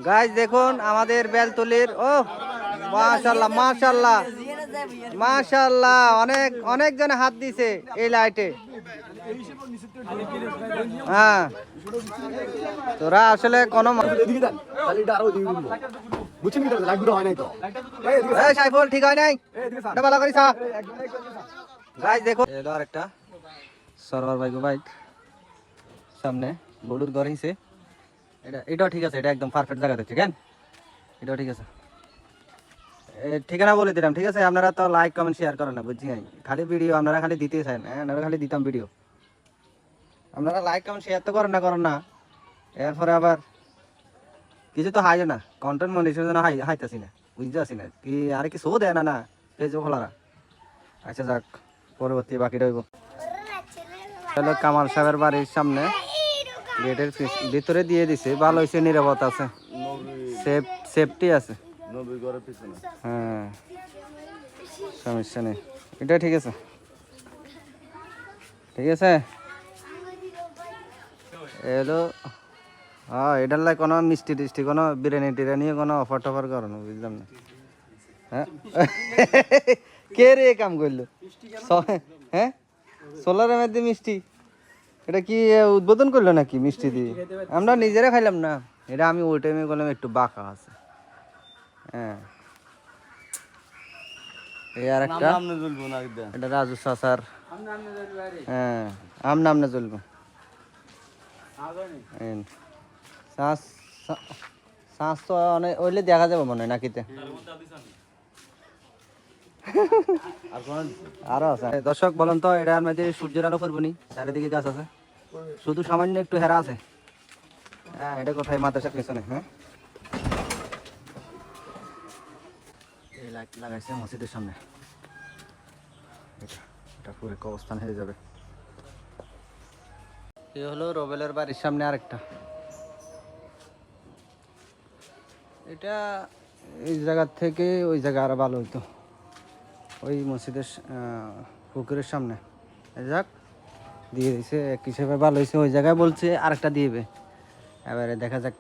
Guys দেখুন আমাদের বেলতলির ও মাশাআল্লাহ মাশাআল্লাহ মাশাআল্লাহ অনেক অনেক জন হাত দিছে এই লাইটে। হ্যাঁ তোরা আসলে কোনো সাইফুল ঠিক হয় নাই ভালো করিস। গাইস দেখুন এলো আরেকটা সরোয়ার বাইক বাইক সামনে বলুর ঘর হিসে এটাও ঠিক আছে, এটা একদম পারফেক্ট জায়গাতে ঠিক আছে, এটাও ঠিক আছে। ঠিকানা বলে দিলাম ঠিক আছে, আপনারা তো লাইক কমেন্ট শেয়ার করেন না বুঝছি নাই, খালি ভিডিও আপনারা খালি দিতে চান, হ্যাঁ আপনারা খালি দিতাম ভিডিও, আপনারা লাইক কমেন্ট শেয়ার তো করেন না এরপরে আবার কিছু তো হাইও না, কন্টেন্ট মনিটাইজেশন জন্য হাইতাছি না বুঝতে আসি না কি আর কি শো দেয় না ফেসবুক খোলারা। আচ্ছা যাক পরবর্তী বাকি রইব। হলো কামাল সাহেবের বাড়ির সামনে গেটের ভিতরে দিয়ে দিছে, ভালো হয়েছে, নিরাপত্তা আছে, সেফটি আছে। হ্যাঁ সমস্যা নেই, এটা ঠিক আছে ঠিক আছে। এলো হ্যাঁ এটার লাই কোনো মিষ্টি টিষ্টি কোনো বিরিয়ানি টিরিয়ানি কোনো অফার টফার করো না বুঝলাম না। হ্যাঁ কে রে কাম করলো হ্যাঁ সোলারের মধ্যে মিষ্টি, এটা কি উদ্বোধন করলো নাকি মিষ্টি দিয়ে? আমরা নিজেরা খাইলাম না, এটা আমি ওই টাইমে বললাম একটু বাঁকা আছে। হ্যাঁ এই আর একটা এটা রাজু চাচার, হ্যাঁ আম নামনে চলবো শ্বাস তো অনেক ওইলে দেখা যাবে মনে হয় নাকিতে আরো আছে। দর্শক বলেন তো এটার মধ্যে সূর্যের আলো করবো নি, চারিদিকে গাছ আছে, শুধু সামান্য একটু হেরা আছে। হ্যাঁ এটা কোথায় মাদ্রাসার পেছনে। হ্যাঁ এই লাইট লাগাইছে মসজিদের সামনে, এটা পুরো অবস্থান হয়ে যাবে। এ হলো রবেলের বাড়ির সামনে আরেকটা, এটা এই জায়গার থেকে ওই জায়গা আরো ভালো হইতো, ওই মসজিদের পুকুরের সামনে। যাক দিয়ে দিয়েছে এক হিসেবে ভালো হয়েছে, ওই জায়গায় বলছে আরেকটা দিবে, এবারে দেখা যাক।